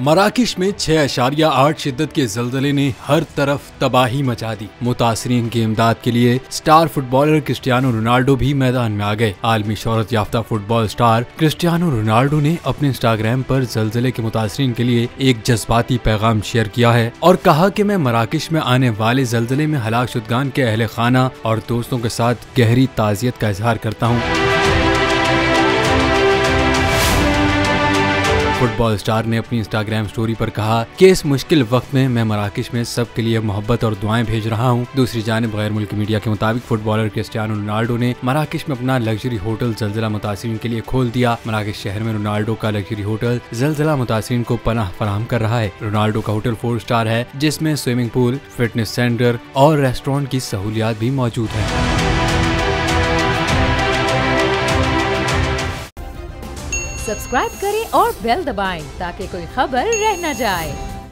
मराकश में 6.8 शिद्दत के ज़लज़ले ने हर तरफ तबाही मचा दी। मुतासरीन की इमदाद के लिए स्टार फुटबॉलर क्रिस्टियानो रोनाल्डो भी मैदान में आ गए। आलमी शोहरत याफ्ता फुटबॉल स्टार क्रिस्टियानो रोनाल्डो ने अपने इंस्टाग्राम पर ज़लज़ले के मुतासरीन के लिए एक जज्बाती पैगाम शेयर किया है और कहा कि मैं मराकश में आने वाले ज़लज़ले में हलाक शुदगान के अहले खाना और दोस्तों के साथ गहरी ताज़ियत का इजहार करता हूँ। फुटबॉल स्टार ने अपनी इंस्टाग्राम स्टोरी पर कहा कि इस मुश्किल वक्त में मैं मराकश में सबके लिए मोहब्बत और दुआएं भेज रहा हूं। दूसरी जानिब गैर मुल्की मीडिया के मुताबिक फुटबॉलर क्रिस्टियानो रोनाल्डो ने मराकश में अपना लग्जरी होटल ज़लज़ला मुतासिरीन के लिए खोल दिया। मराकश शहर में रोनाल्डो का लग्जरी होटल ज़लज़ला मुतासिरीन को पनाह फराहम कर रहा है। रोनाल्डो का होटल 4 स्टार है जिसमें स्विमिंग पूल, फिटनेस सेंटर और रेस्टोरेंट की सहूलियात भी मौजूद है। सब्सक्राइब करें और बेल दबाएं ताकि कोई खबर रह न जाए।